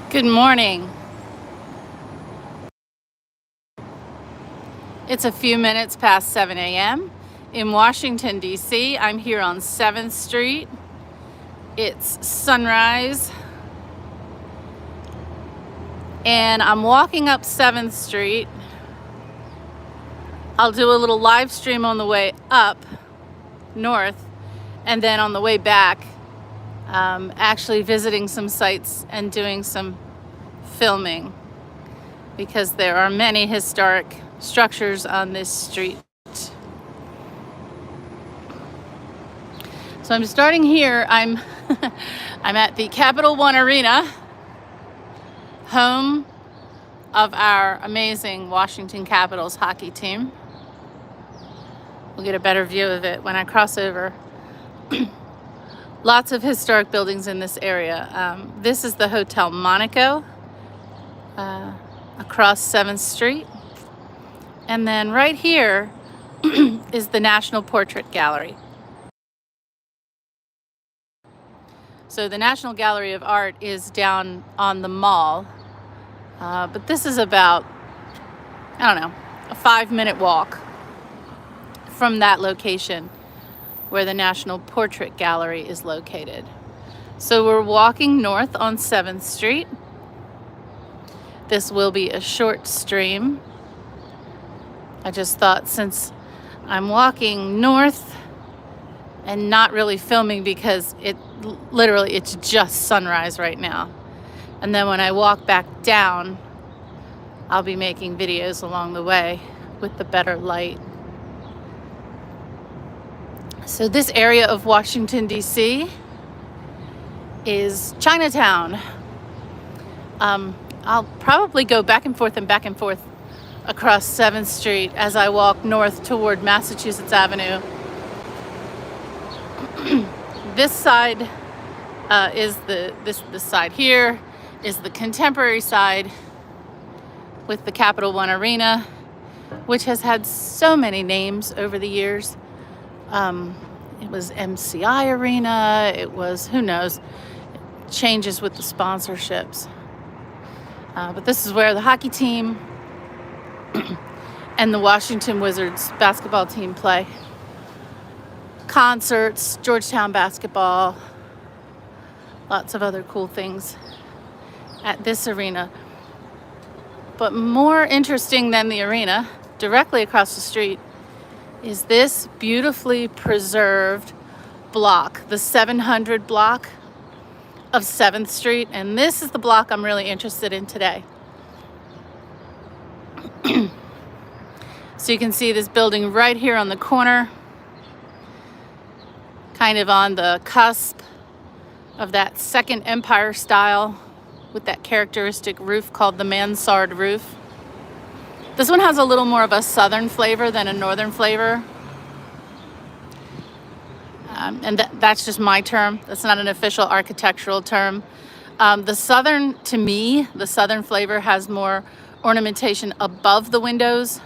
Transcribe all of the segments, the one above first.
Good morning. It's a few minutes past 7 a.m. in Washington, D.C. I'm here on 7th Street. It's sunrise. And I'm walking up 7th Street. I'll do a little live stream on the way up north, and then on the way back, actually visiting some sites and doing some filming, because there are many historic structures on this street. So I'm starting here. I'm at the Capital One Arena, home of our amazing Washington Capitals hockey team. We'll get a better view of it when I cross over. Lots of historic buildings in this area. This is the Hotel Monaco across 7th Street. And then right here is the National Portrait Gallery. So the National Gallery of Art is down on the mall, but this is about, I don't know, a 5-minute walk from that location where the National Portrait Gallery is located. So we're walking north on 7th Street. This will be a short stream. I just thought, since I'm walking north and not really filming because it's just sunrise right now. And then when I walk back down, I'll be making videos along the way with the better light. So this area of Washington, D.C. is Chinatown. I'll probably go back and forth across 7th Street as I walk north toward Massachusetts Avenue. This side is this side here is the contemporary side with the Capital One Arena, which has had so many names over the years. It was MCI Arena, it was, who knows, it changes with the sponsorships. But this is where the hockey team and the Washington Wizards basketball team play. Concerts, Georgetown basketball, lots of other cool things at this arena. But more interesting than the arena, directly across the street, is this beautifully preserved block, the 700 block of 7th Street. And this is the block I'm really interested in today. So you can see this building right here on the corner, kind of on the cusp of that Second Empire style with that characteristic roof called the mansard roof. This one has a little more of a southern flavor than a northern flavor. And that's just my term. That's not an official architectural term. The southern flavor has more ornamentation above the windows.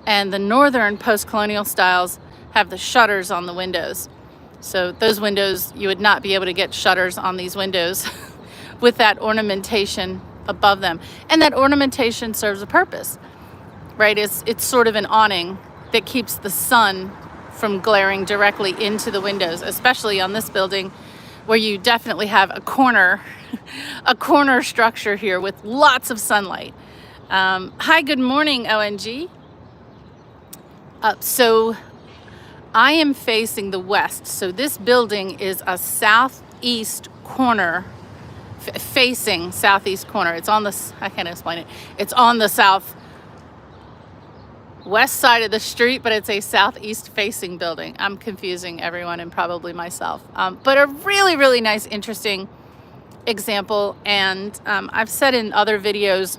And the northern post-colonial styles have the shutters on the windows. So those windows, you would not be able to get shutters on these windows with that ornamentation above them. And that ornamentation serves a purpose, right? It's sort of an awning that keeps the sun from glaring directly into the windows, especially on this building where you definitely have a corner structure here with lots of sunlight. Hi, good morning, ONG. So I am facing the west. So this building is a southeast corner, facing southeast corner. It's on the, I can't explain it. It's on the southwest side of the street, but it's a southeast facing building. I'm confusing everyone and probably myself. But a really, really nice, interesting example. And I've said in other videos,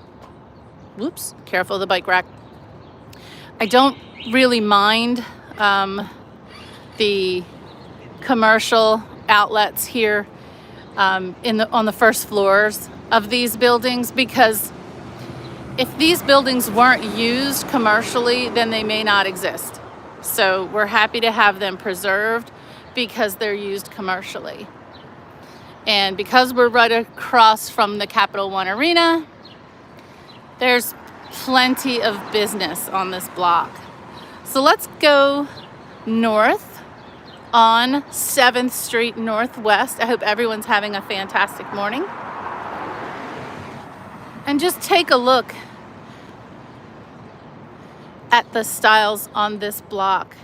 whoops, careful of the bike rack. I don't really mind the commercial outlets here on the first floors of these buildings, because if these buildings weren't used commercially, then they may not exist. So we're happy to have them preserved because they're used commercially. And because we're right across from the Capital One Arena, there's plenty of business on this block. So let's go north on 7th Street Northwest. I hope everyone's having a fantastic morning. And just take a look at the styles on this block.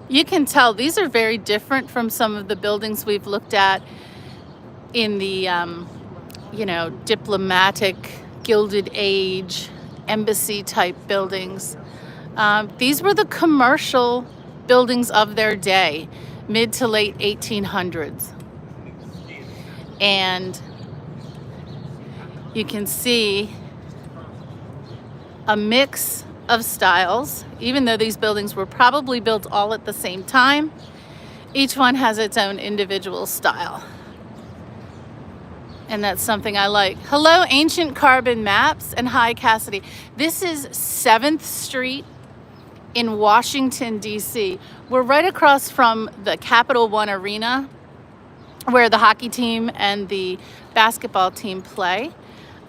You can tell these are very different from some of the buildings we've looked at in the, diplomatic, Gilded Age, embassy type buildings. These were the commercial buildings of their day, mid to late 1800s. And you can see a mix of styles. Even though these buildings were probably built all at the same time, each one has its own individual style. And that's something I like. Hello, Ancient Carbon Maps, and hi, Cassidy. This is 7th Street in Washington, D.C. We're right across from the Capital One Arena, where the hockey team and the basketball team play.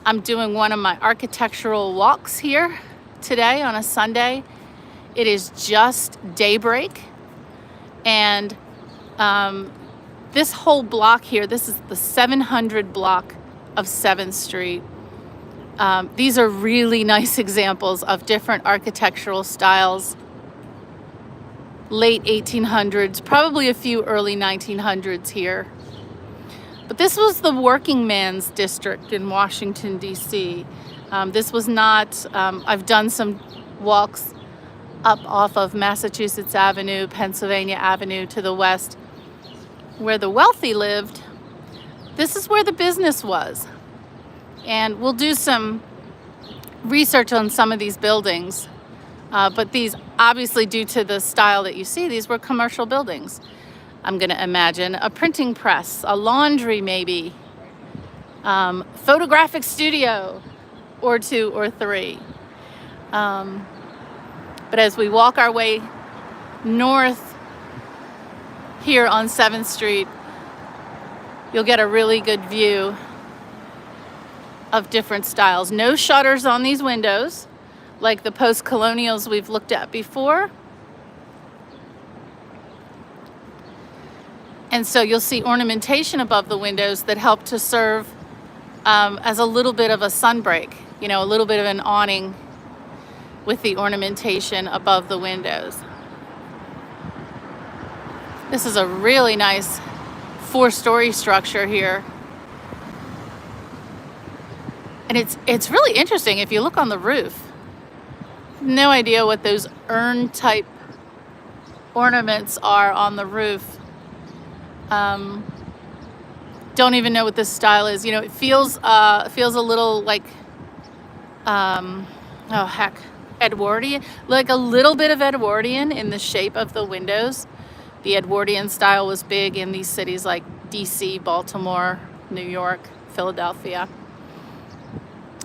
I'm doing one of my architectural walks here today on a Sunday. It is just daybreak, and this whole block here, this is the 700 block of 7th Street. These are really nice examples of different architectural styles. Late 1800s, probably a few early 1900s here. But this was the working man's district in Washington, D.C. This was not, I've done some walks up off of Massachusetts Avenue, Pennsylvania Avenue to the west, where the wealthy lived. This is where the business was. And we'll do some research on some of these buildings. But these, obviously due to the style that you see, these were commercial buildings. I'm gonna imagine a printing press, a laundry maybe, photographic studio, or 2 or 3. But as we walk our way north here on 7th Street, you'll get a really good view of different styles. No shutters on these windows, like the post-colonials we've looked at before. And so you'll see ornamentation above the windows that help to serve as a little bit of a sunbreak, a little bit of an awning with the ornamentation above the windows. This is a really nice 4-story structure here. And it's really interesting if you look on the roof. No idea what those urn type ornaments are on the roof. Don't even know what this style is. It feels a little like Edwardian, like a little bit of Edwardian in the shape of the windows. The Edwardian style was big in these cities like DC, Baltimore, New York, Philadelphia.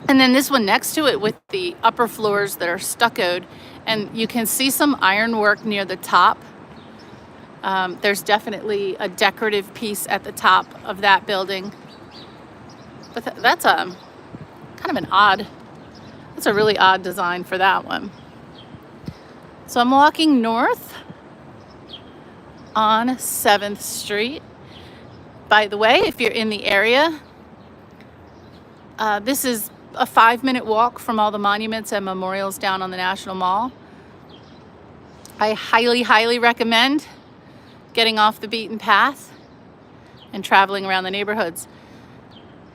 And then this one next to it with the upper floors that are stuccoed, and you can see some ironwork near the top. There's definitely a decorative piece at the top of that building. But that's a really odd design for that one. So I'm walking north on 7th Street. By the way, if you're in the area, this is a 5-minute walk from all the monuments and memorials down on the National Mall. I highly, highly recommend getting off the beaten path and traveling around the neighborhoods.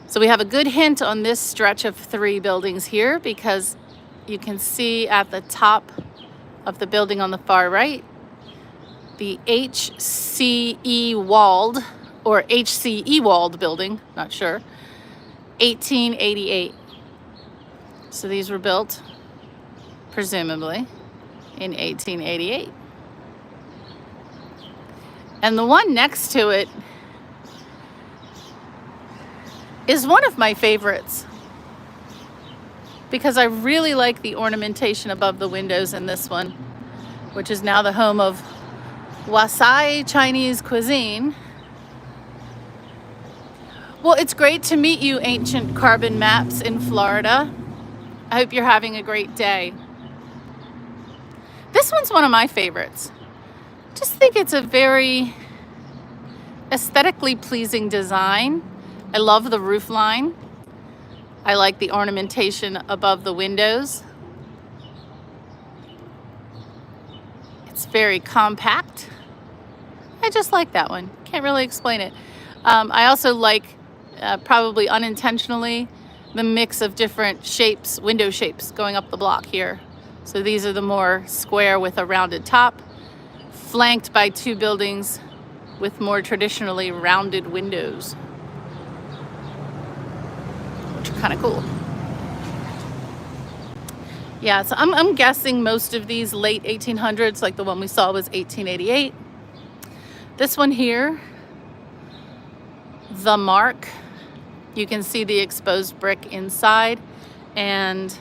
So we have a good hint on this stretch of 3 buildings here, because you can see at the top of the building on the far right, the HCE Wald, or HCE Wald building, not sure, 1888. So these were built, presumably, in 1888. And the one next to it is one of my favorites, because I really like the ornamentation above the windows in this one, which is now the home of Wasai Chinese cuisine. Well, it's great to meet you, Ancient Carbon Maps in Florida. I hope you're having a great day. This one's one of my favorites. Just think it's a very aesthetically pleasing design. I love the roof line. I like the ornamentation above the windows. It's very compact. I just like that one. Can't really explain it. I also like, probably unintentionally, the mix of different shapes, window shapes going up the block here. So these are the more square with a rounded top, flanked by two buildings with more traditionally rounded windows, which are kind of cool. Yeah, so I'm guessing most of these late 1800s, like the one we saw was 1888. This one here, the Mark, you can see the exposed brick inside. And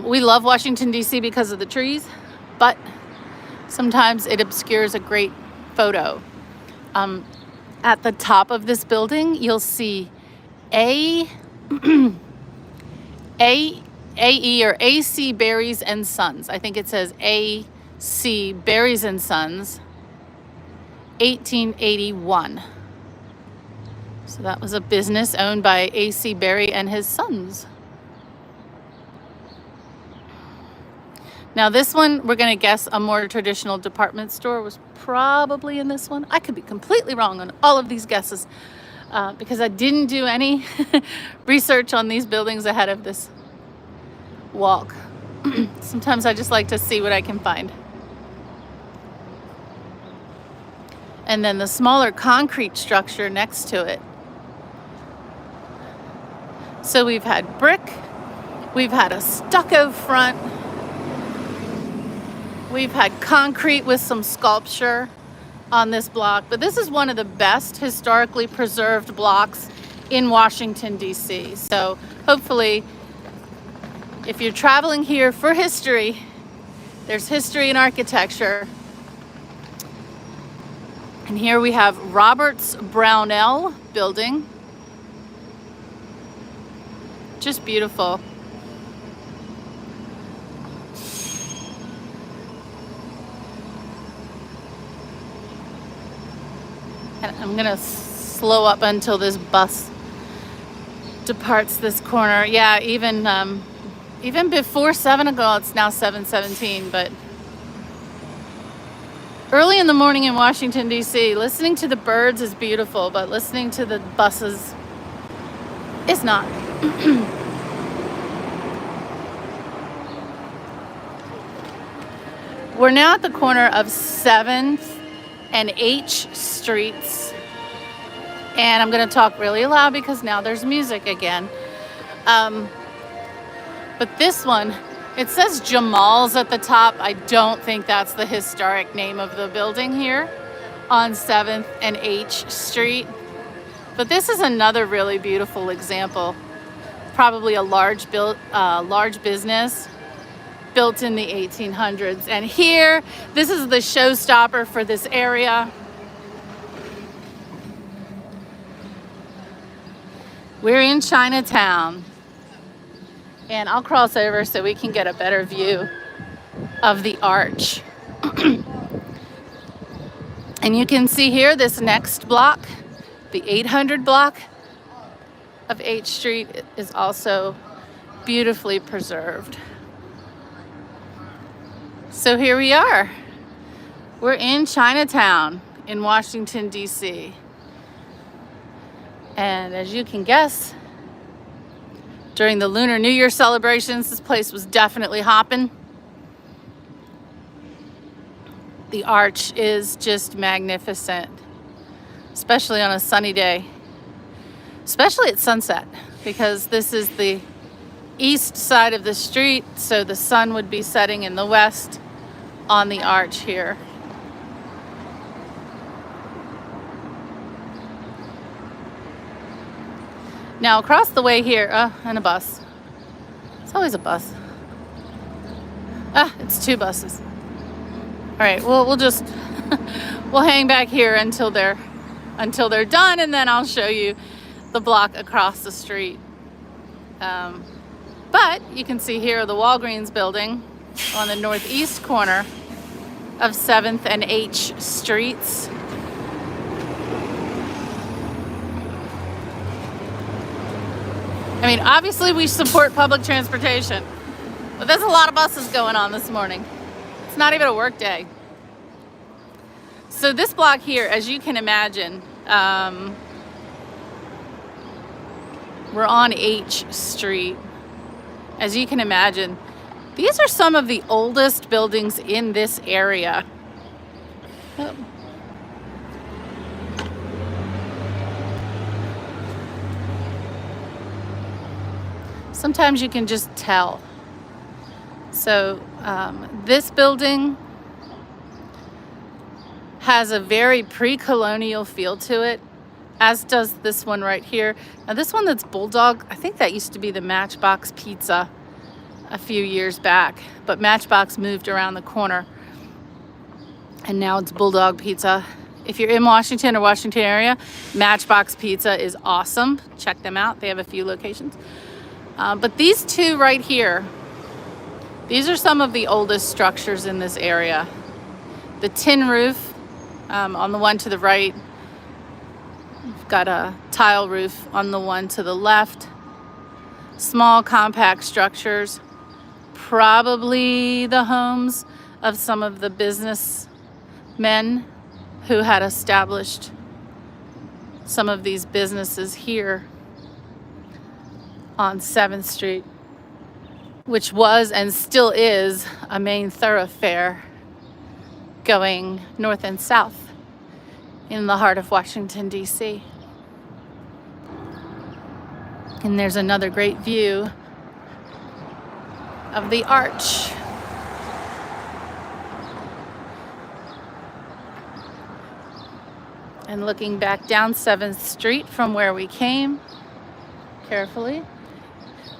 we love Washington, D.C. because of the trees, but sometimes it obscures a great photo. At the top of this building, you'll see AE or AC Berries and Sons. I think it says AC Berries and Sons, 1881. So that was a business owned by AC Berry and his sons. Now this one, we're going to guess a more traditional department store was probably in this one. I could be completely wrong on all of these guesses because I didn't do any research on these buildings ahead of this walk. Sometimes I just like to see what I can find. And then the smaller concrete structure next to it. So we've had brick, we've had a stucco front, we've had concrete with some sculpture on this block, but this is one of the best historically preserved blocks in Washington, D.C. So hopefully, if you're traveling here for history, there's history in architecture. And here we have Roberts Brownell building. Just beautiful. And I'm gonna slow up until this bus departs this corner. Yeah, even before 7 o'clock, it's now 7:17, but early in the morning in Washington, D.C., listening to the birds is beautiful, but listening to the buses is not. We're now at the corner of 7th and H Streets. And I'm going to talk really loud because now there's music again. But this one, it says Jamal's at the top. I don't think that's the historic name of the building here on 7th and H Street. But this is another really beautiful example. Probably a large business built in the 1800s. And here, this is the showstopper for this area. We're in Chinatown. And I'll cross over so we can get a better view of the arch. And you can see here this next block, the 800 block of H Street, is also beautifully preserved. So here we are. We're in Chinatown in Washington, D.C. And as you can guess, during the Lunar New Year celebrations, this place was definitely hopping. The arch is just magnificent, especially on a sunny day, especially at sunset, because this is the east side of the street, so the sun would be setting in the west on the arch here. Now across the way here, and a bus. It's always a bus. It's two buses. All right, we'll just, we'll hang back here until they're until they're done, and then I'll show you the block across the street. But you can see here the Walgreens building on the northeast corner of 7th and H Streets. I mean, obviously we support public transportation, but there's a lot of buses going on this morning. It's not even a work day. So this block here, as you can imagine, we're on H Street. As you can imagine, these are some of the oldest buildings in this area. Oh. Sometimes you can just tell. So this building has a very pre-colonial feel to it, as does this one right here. Now this one that's Bulldog, I think that used to be the Matchbox Pizza a few years back, but Matchbox moved around the corner and now it's Bulldog Pizza. If you're in Washington or Washington area, Matchbox Pizza is awesome. Check them out. They have a few locations. But these two right here, these are some of the oldest structures in this area. The tin roof on the one to the right. We've got a tile roof on the one to the left. Small compact structures, probably the homes of some of the businessmen who had established some of these businesses here on 7th Street, which was and still is a main thoroughfare going north and south in the heart of Washington, D.C. And there's another great view of the arch. And looking back down 7th Street from where we came, carefully,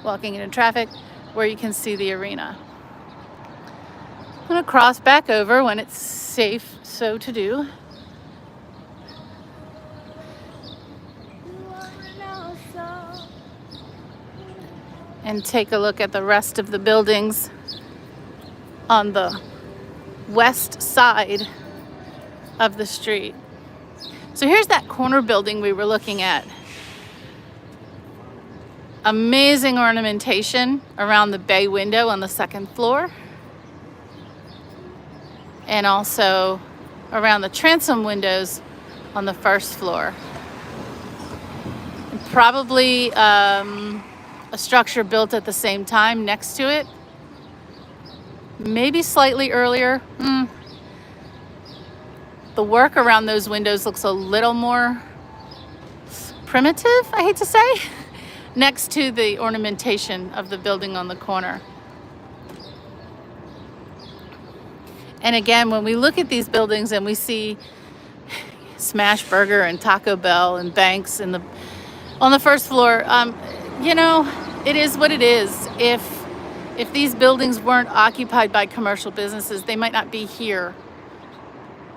walking into traffic, where you can see the arena. I'm going to cross back over when it's safe so to do. And take a look at the rest of the buildings on the west side of the street. So here's that corner building we were looking at. Amazing ornamentation around the bay window on the 2nd floor. And also around the transom windows on the 1st floor. And probably a structure built at the same time next to it. Maybe slightly earlier. The work around those windows looks a little more primitive, I hate to say, next to the ornamentation of the building on the corner. And again, when we look at these buildings and we see Smash Burger and Taco Bell and banks on the 1st floor, you know, it is what it is. If these buildings weren't occupied by commercial businesses, they might not be here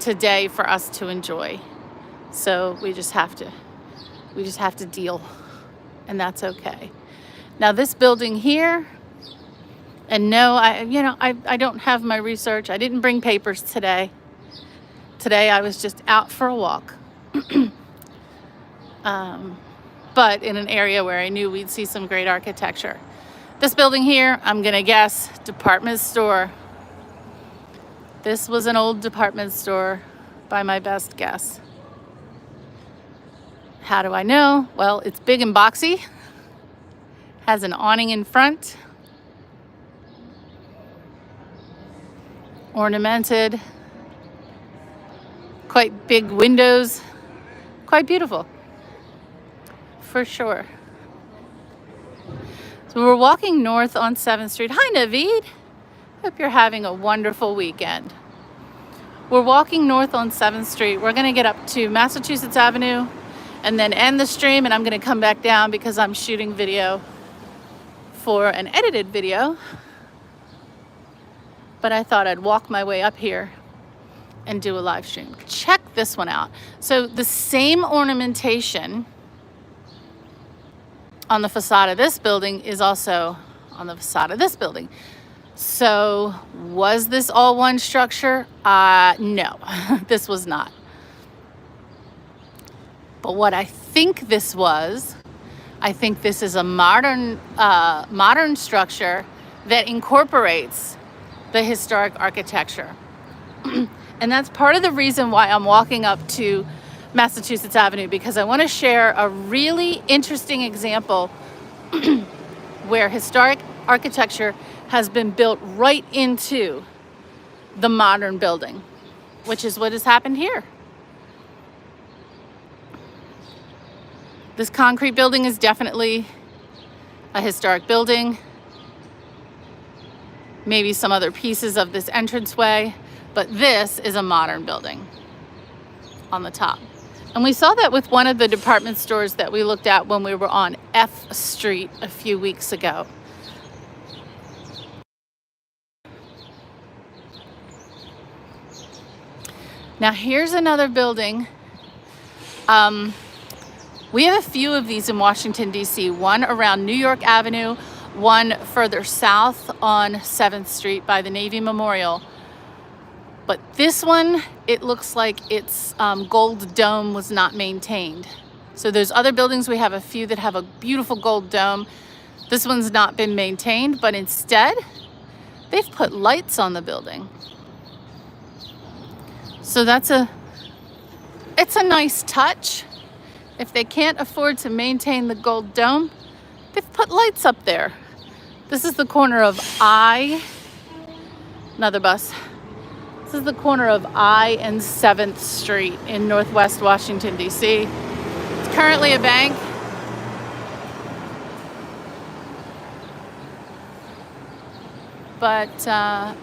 today for us to enjoy. So we just have to deal, and that's okay. Now this building here, and no, I don't have my research. I didn't bring papers today. Today I was just out for a walk. But in an area where I knew we'd see some great architecture. This building here, I'm gonna guess, department store. This was an old department store by my best guess. How do I know? Well, it's big and boxy, has an awning in front, ornamented, quite big windows, quite beautiful. For sure. So we're walking north on 7th Street. Hi, Naveed. Hope you're having a wonderful weekend. We're walking north on 7th Street. We're going to get up to Massachusetts Avenue and then end the stream, and I'm going to come back down because I'm shooting video for an edited video. But I thought I'd walk my way up here and do a live stream. Check this one out. So the same ornamentation on the facade of this building is also on the facade of this building. So was this all one structure? No, this was not. But what I think this was, I think this is a modern structure that incorporates the historic architecture. And that's part of the reason why I'm walking up to Massachusetts Avenue, because I want to share a really interesting example where historic architecture has been built right into the modern building, which is what has happened here. This concrete building is definitely a historic building. Maybe some other pieces of this entranceway, but this is a modern building on the top. And we saw that with one of the department stores that we looked at when we were on F Street a few weeks ago. Now here's another building. We have a few of these in Washington, D.C., one around New York Avenue, one further south on 7th Street by the Navy Memorial. But this one, it looks like its gold dome was not maintained. So there's other buildings, we have a few that have a beautiful gold dome. This one's not been maintained, but instead, they've put lights on the building. So it's a nice touch. If they can't afford to maintain the gold dome, they've put lights up there. This is the corner of another bus. This is the corner of I and 7th Street in Northwest Washington, D.C. It's currently a bank. But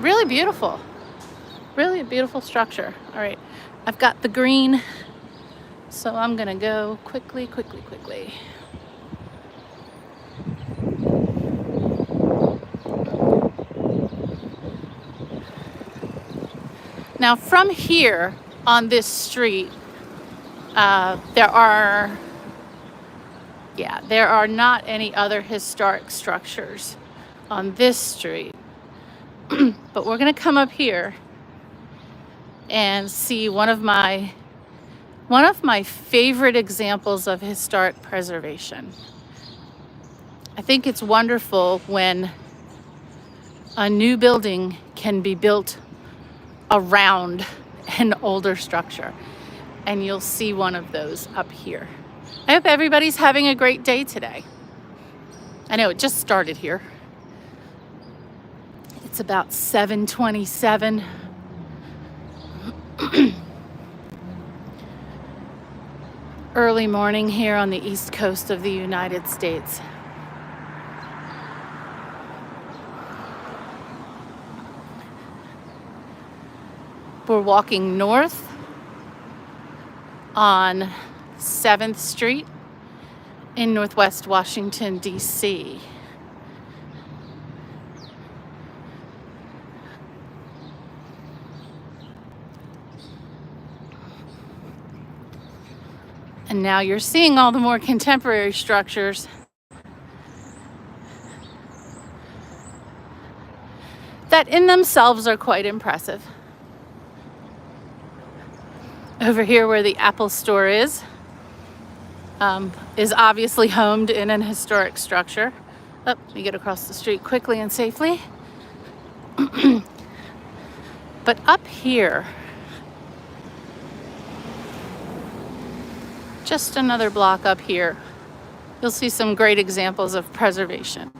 really beautiful. Really a beautiful structure. All right, I've got the green. So I'm gonna go quickly. Now from here on this street, there are not any other historic structures on this street. But we're gonna come up here and see one of my favorite examples of historic preservation. I think it's wonderful when a new building can be built around an older structure. And you'll see one of those up here. I hope everybody's having a great day today. I know it just started here. It's about 7:27. Early morning here on the east coast of the United States. We're walking north on 7th Street in Northwest Washington, D.C. And now you're seeing all the more contemporary structures that in themselves are quite impressive. Over here where the Apple store is obviously homed in an historic structure. Oh, let me get across the street quickly and safely. But up here, just another block up here, you'll see some great examples of preservation.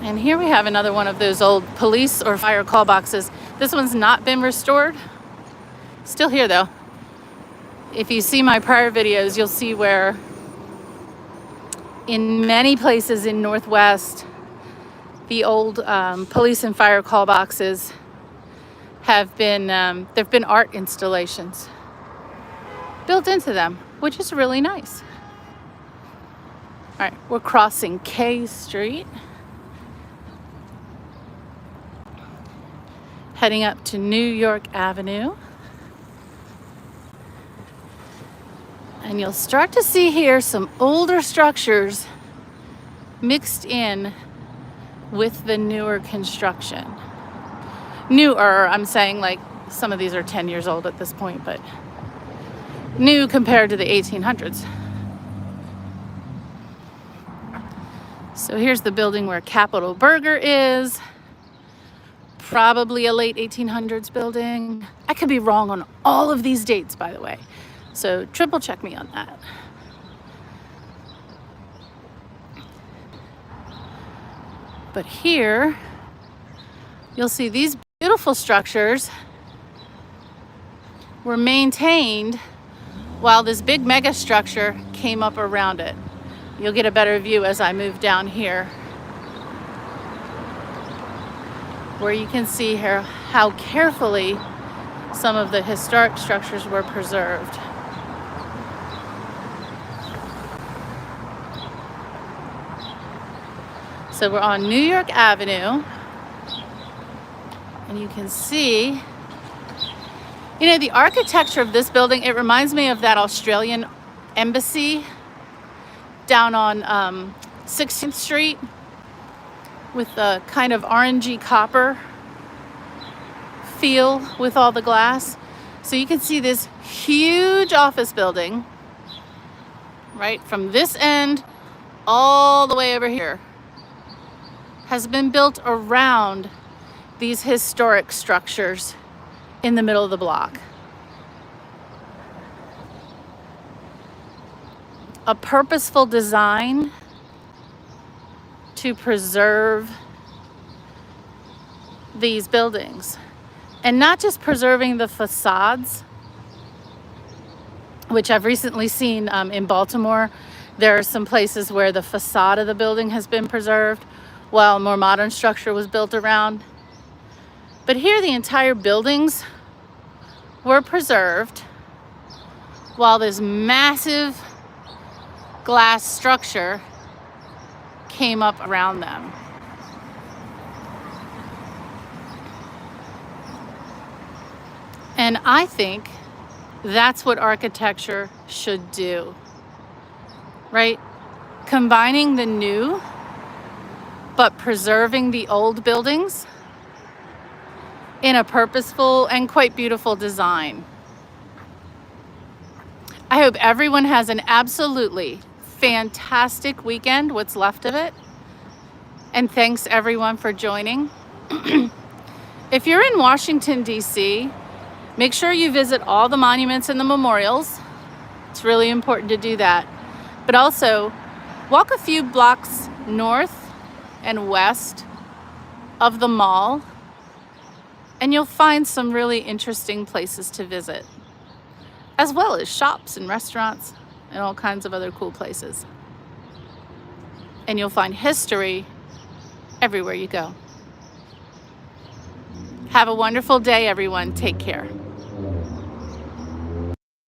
And here we have another one of those old police or fire call boxes. This one's not been restored. Still here though. If you see my prior videos, you'll see where in many places in Northwest, the old police and fire call boxes have been, there've been art installations. built into them, which is really nice. All right, we're crossing K Street, heading up to New York Avenue. And you'll start to see here some older structures mixed in with the newer construction. Newer, I'm saying, like, some of these are 10 years old at this point, but new compared to the 1800s. So here's the building where Capitol Burger is. Probably a late 1800s building. I could be wrong on all of these dates, by the way. So triple check me on that. But here, you'll see these beautiful structures were maintained while this big mega structure came up around it. You'll get a better view as I move down here, where you can see here how carefully some of the historic structures were preserved. So we're on New York Avenue, and you can see, you know, the architecture of this building, it reminds me of that Australian embassy down on 16th Street with the kind of orangey copper feel with all the glass. So you can see this huge office building, right, from this end all the way over here, has been built around these historic structures in the middle of the block. A purposeful design to preserve these buildings, and not just preserving the facades, which I've recently seen in Baltimore. There are some places where the facade of the building has been preserved while a more modern structure was built around. But here the entire buildings were preserved while this massive glass structure came up around them. And I think that's what architecture should do, right? Combining the new but preserving the old buildings in a purposeful and quite beautiful design. I hope everyone has an absolutely fantastic weekend, what's left of it. And thanks everyone for joining. If you're in Washington, D.C., make sure you visit all the monuments and the memorials. It's really important to do that. But also, walk a few blocks north and west of the mall, and you'll find some really interesting places to visit, as well as shops and restaurants and all kinds of other cool places. And you'll find history everywhere you go. Have a wonderful day, everyone. Take care.